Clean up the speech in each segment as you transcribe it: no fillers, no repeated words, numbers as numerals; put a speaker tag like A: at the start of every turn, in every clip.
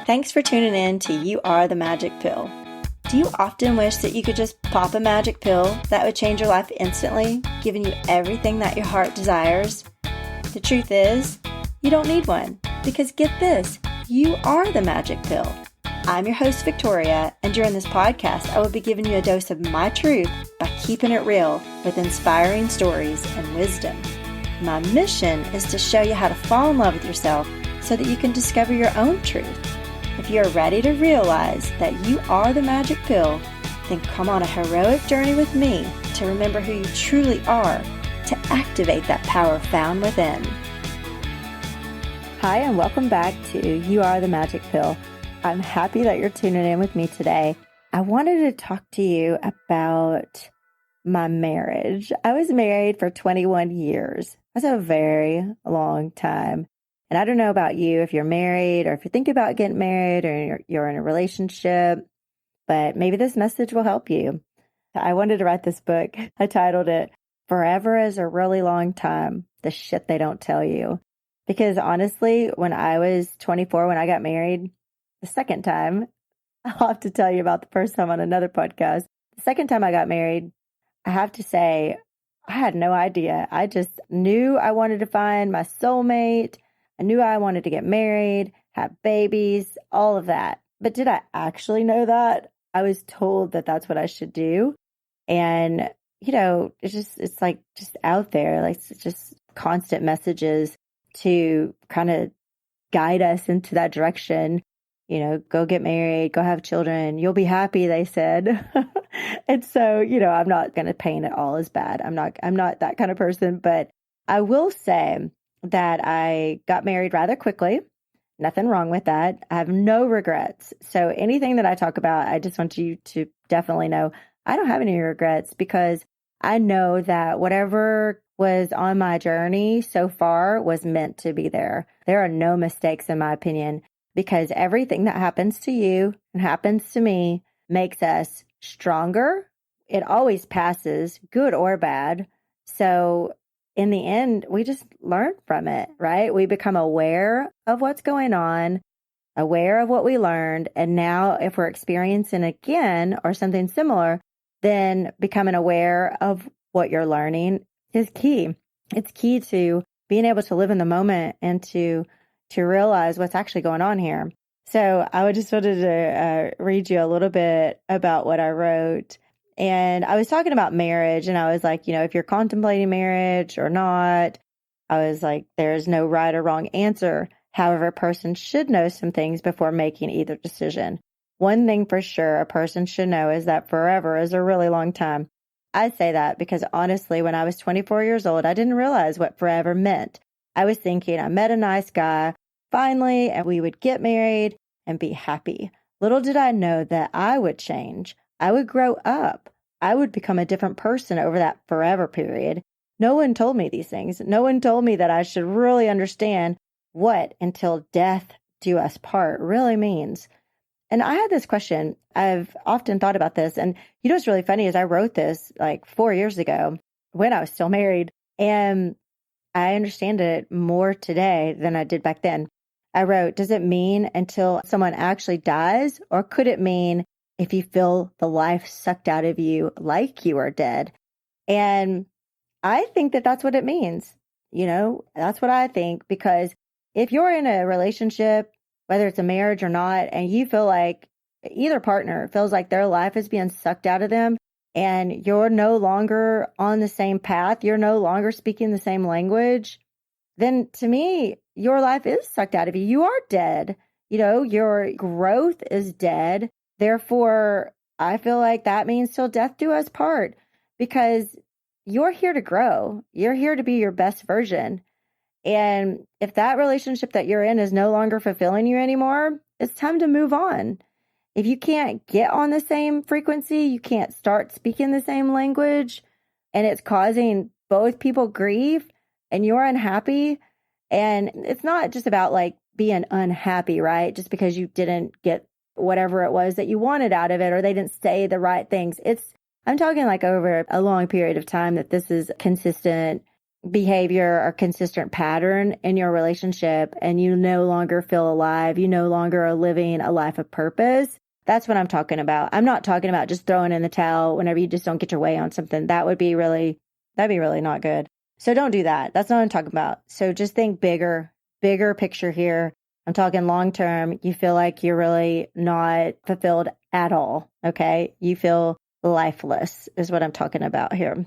A: Thanks for tuning in to You Are the Magic Pill. Do you often wish that you could just pop a magic pill that would change your life instantly, giving you everything that your heart desires? The truth is, you don't need one, because get this, you are the magic pill. I'm your host, Victoria, and during this podcast, I will be giving you a dose of my truth by keeping it real with inspiring stories and wisdom. My mission is to show you how to fall in love with yourself so that you can discover your own truth. If you're ready to realize that you are the magic pill, then come on a heroic journey with me to remember who you truly are, to activate that power found within. Hi, and welcome back to You Are the Magic Pill. I'm happy that you're tuning in with me today. I wanted to talk to you about my marriage. I was married for 21 years. That's a very long time. And I don't know about you if you're married or if you're thinking about getting married or you're in a relationship, but maybe this message will help you. I wanted to write this book. I titled it, Forever is a Really Long Time, The Shit They Don't Tell You. Because honestly, when I was 24, when I got married, the second time, I'll have to tell you about the first time on another podcast. The second time I got married, I have to say, I had no idea. I just knew I wanted to find my soulmate. I knew I wanted to get married, have babies, all of that. But did I actually know that? I was told that that's what I should do. And, it's like just out there, like it's just constant messages to kind of guide us into that direction. Go get married, go have children. You'll be happy, they said. And so, I'm not going to paint it all as bad. I'm not that kind of person, but I will say that I got married rather quickly. Nothing wrong with that. I have no regrets. So anything that I talk about, I just want you to definitely know I don't have any regrets, because I know that whatever was on my journey so far was meant to be there. There are no mistakes in my opinion, because everything that happens to you and happens to me makes us stronger. It always passes, good or bad. So in the end, we just learn from it, right? We become aware of what's going on, aware of what we learned. And now if we're experiencing again or something similar, then becoming aware of what you're learning is key. It's key to being able to live in the moment and to realize what's actually going on here. So I just wanted to read you a little bit about what I wrote. And I was talking about marriage, and I was like, if you're contemplating marriage or not, I was like, there's no right or wrong answer. However, a person should know some things before making either decision. One thing for sure a person should know is that forever is a really long time. I say that because honestly, when I was 24 years old, I didn't realize what forever meant. I was thinking I met a nice guy finally, and we would get married and be happy. Little did I know that I would change. I would grow up. I would become a different person over that forever period. No one told me these things. No one told me that I should really understand what until death do us part really means. And I had this question. I've often thought about this. And what's really funny is I wrote this like 4 years ago when I was still married. And I understand it more today than I did back then. I wrote, does it mean until someone actually dies? Or could it mean if you feel the life sucked out of you like you are dead? And I think that that's what it means. That's what I think, because if you're in a relationship, whether it's a marriage or not, and you feel like either partner feels like their life is being sucked out of them, and you're no longer on the same path, you're no longer speaking the same language, then to me, your life is sucked out of you. You are dead. Your growth is dead. Therefore, I feel like that means till death do us part, because you're here to grow. You're here to be your best version. And if that relationship that you're in is no longer fulfilling you anymore, it's time to move on. If you can't get on the same frequency, you can't start speaking the same language, and it's causing both people grief and you're unhappy. And it's not just about like being unhappy, right? Just because you didn't get whatever it was that you wanted out of it, or they didn't say the right things. I'm talking like over a long period of time that this is consistent. behavior or consistent pattern in your relationship and you no longer feel alive, you no longer are living a life of purpose, that's what I'm talking about. I'm not talking about just throwing in the towel whenever you just don't get your way on something. That'd be really not good. So don't do that. That's not what I'm talking about. So just think bigger picture here. I'm talking long term. You feel like you're really not fulfilled at all. Okay. You feel lifeless is what I'm talking about here.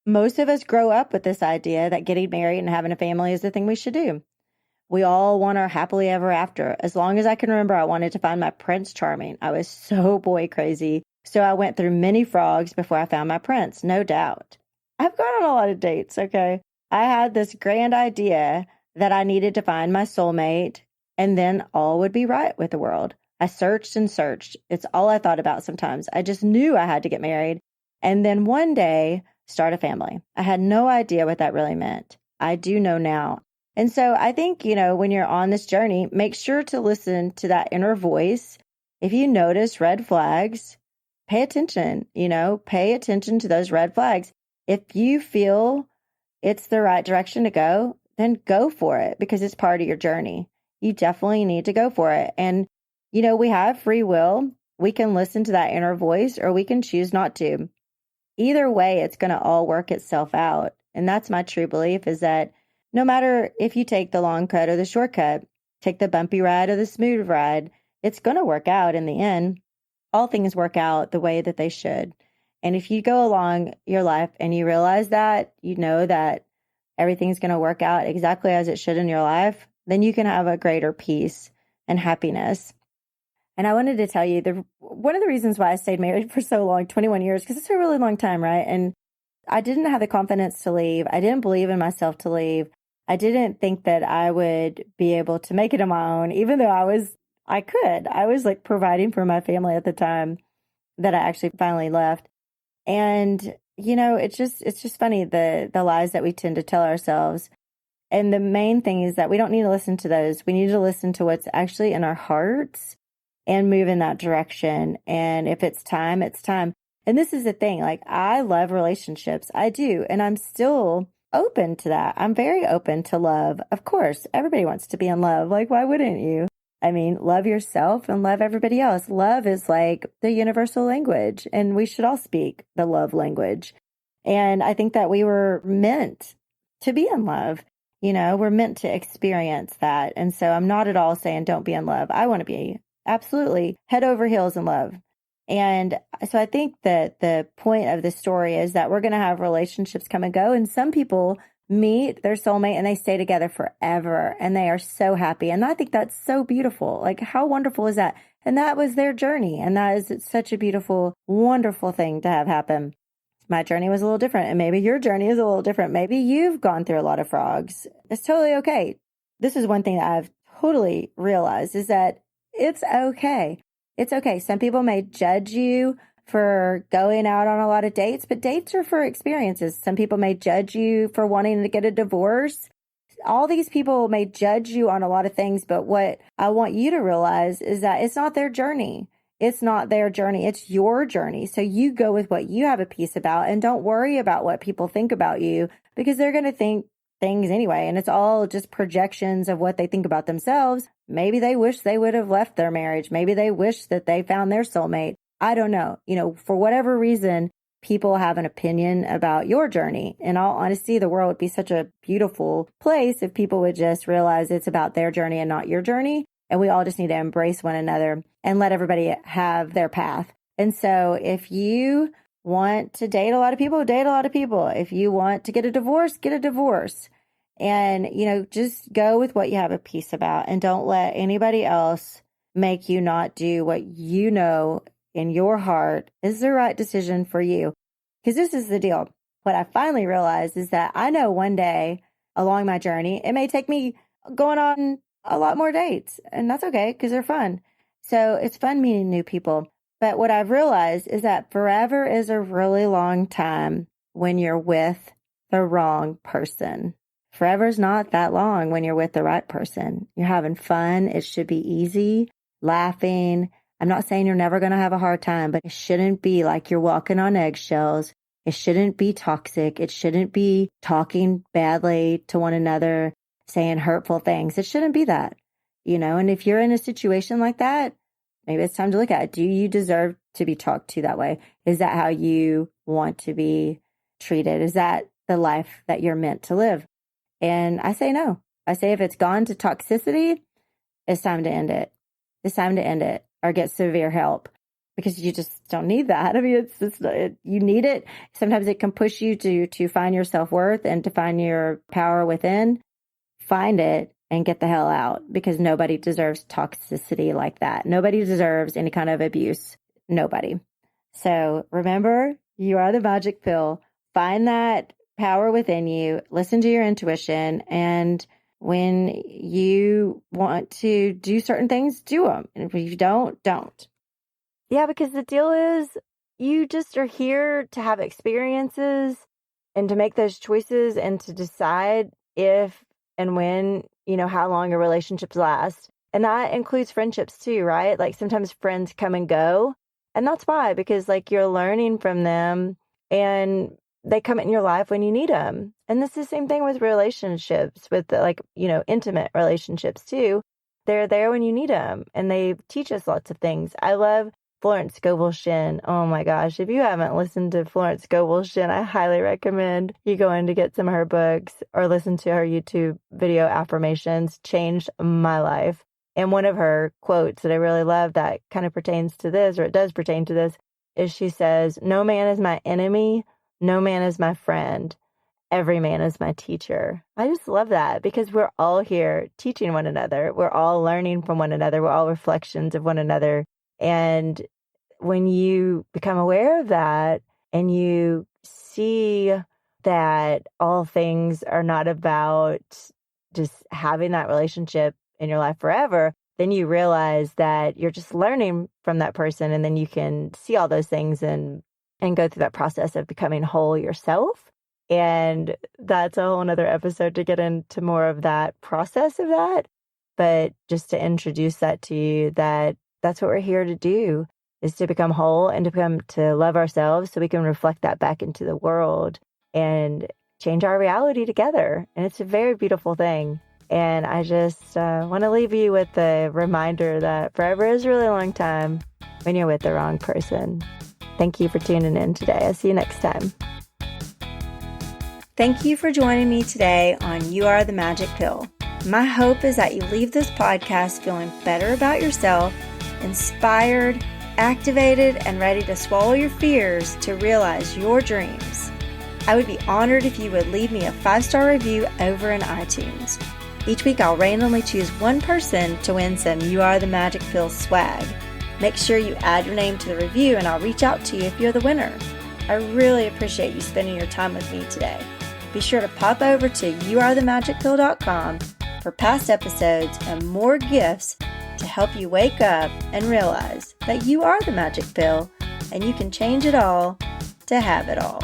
A: Most of us grow up with this idea that getting married and having a family is the thing we should do. We all want our happily ever after. As long as I can remember, I wanted to find my Prince Charming. I was so boy crazy. So I went through many frogs before I found my prince, no doubt. I've gone on a lot of dates, okay? I had this grand idea that I needed to find my soulmate and then all would be right with the world. I searched and searched. It's all I thought about sometimes. I just knew I had to get married and then one day start a family. I had no idea what that really meant. I do know now. And so I think, when you're on this journey, make sure to listen to that inner voice. If you notice red flags, pay attention, pay attention to those red flags. If you feel it's the right direction to go, then go for it because it's part of your journey. You definitely need to go for it. And, we have free will. We can listen to that inner voice or we can choose not to. Either way, it's going to all work itself out. And that's my true belief is that no matter if you take the long cut or the shortcut, take the bumpy ride or the smooth ride, it's going to work out in the end. All things work out the way that they should. And if you go along your life and you realize that, you know that everything's going to work out exactly as it should in your life, then you can have a greater peace and happiness. And I wanted to tell you, one of the reasons why I stayed married for so long, 21 years, because it's a really long time, right? And I didn't have the confidence to leave. I didn't believe in myself to leave. I didn't think that I would be able to make it on my own, even though I could. I was like providing for my family at the time that I actually finally left. And, it's just funny, the lies that we tend to tell ourselves. And the main thing is that we don't need to listen to those. We need to listen to what's actually in our hearts and move in that direction. And if it's time, it's time. And this is the thing, like I love relationships. I do. And I'm still open to that. I'm very open to love. Of course, everybody wants to be in love. Like, why wouldn't you? I mean, love yourself and love everybody else. Love is like the universal language, and we should all speak the love language. And I think that we were meant to be in love. We're meant to experience that. And so I'm not at all saying don't be in love. I want to be absolutely head over heels in love. And so I think that the point of this story is that we're going to have relationships come and go. And some people meet their soulmate and they stay together forever and they are so happy. And I think that's so beautiful. Like, how wonderful is that? And that was their journey. And that is such a beautiful, wonderful thing to have happen. My journey was a little different. And maybe your journey is a little different. Maybe you've gone through a lot of frogs. It's totally okay. This is one thing that I've totally realized is that it's okay. It's okay. Some people may judge you for going out on a lot of dates, but dates are for experiences. Some people may judge you for wanting to get a divorce. All these people may judge you on a lot of things, but what I want you to realize is that it's not their journey. It's not their journey. It's your journey. So you go with what you have a piece about and don't worry about what people think about you because they're going to think things anyway. And it's all just projections of what they think about themselves. Maybe they wish they would have left their marriage. Maybe they wish that they found their soulmate. I don't know. For whatever reason, people have an opinion about your journey. In all honesty, the world would be such a beautiful place if people would just realize it's about their journey and not your journey. And we all just need to embrace one another and let everybody have their path. And so if you want to date a lot of people, date a lot of people. If you want to get a divorce, get a divorce. And, just go with what you have a peace about and don't let anybody else make you not do what you know in your heart is the right decision for you. Because this is the deal. What I finally realized is that I know one day along my journey, it may take me going on a lot more dates. And that's okay because they're fun. So it's fun meeting new people. But what I've realized is that forever is a really long time when you're with the wrong person. Forever's not that long when you're with the right person. You're having fun. It should be easy, laughing. I'm not saying you're never going to have a hard time, but it shouldn't be like you're walking on eggshells. It shouldn't be toxic. It shouldn't be talking badly to one another, saying hurtful things. It shouldn't be that, and if you're in a situation like that, maybe it's time to look at it. Do you deserve to be talked to that way? Is that how you want to be treated? Is that the life that you're meant to live? And I say no. I say if it's gone to toxicity, it's time to end it. It's time to end it or get severe help, because you just don't need that. I mean, you need it. Sometimes it can push you to find your self-worth and to find your power within. Find it and get the hell out, because nobody deserves toxicity like that. Nobody deserves any kind of abuse. Nobody. So remember, you are the magic pill. Find that power within you. Listen to your intuition. And when you want to do certain things, do them. And if you don't. Yeah, because the deal is you just are here to have experiences and to make those choices and to decide if and when, how long your relationships last. And that includes friendships too, right? Like sometimes friends come and go, and that's why, because like you're learning from them and they come in your life when you need them. And this is the same thing with relationships, with intimate relationships too. They're there when you need them, and they teach us lots of things. I love Florence Scovel Shinn. Oh my gosh. If you haven't listened to Florence Scovel Shinn, I highly recommend you go in to get some of her books or listen to her YouTube video affirmations. Changed my life. And one of her quotes that I really love that kind of pertains to this, or it does pertain to this, is she says, "No man is my enemy. No man is my friend. Every man is my teacher." I just love that, because we're all here teaching one another. We're all learning from one another. We're all reflections of one another. And when you become aware of that and you see that all things are not about just having that relationship in your life forever, then you realize that you're just learning from that person. And then you can see all those things and go through that process of becoming whole yourself. And that's a whole nother episode to get into more of that process of that. But just to introduce that to you, that's what we're here to do, is to become whole and to love ourselves so we can reflect that back into the world and change our reality together. And it's a very beautiful thing. And I just want to leave you with the reminder that forever is a really long time when you're with the wrong person. Thank you for tuning in today. I'll see you next time. Thank you for joining me today on You Are the Magic Pill. My hope is that you leave this podcast feeling better about yourself, inspired, activated, and ready to swallow your fears to realize your dreams. I would be honored if you would leave me a 5-star review over in iTunes. Each week I'll randomly choose one person to win some You Are the Magic Pill swag. Make sure you add your name to the review and I'll reach out to you if you're the winner. I really appreciate you spending your time with me today. Be sure to pop over to youarethemagicpill.com for past episodes and more gifts to help you wake up and realize that you are the magic pill and you can change it all to have it all.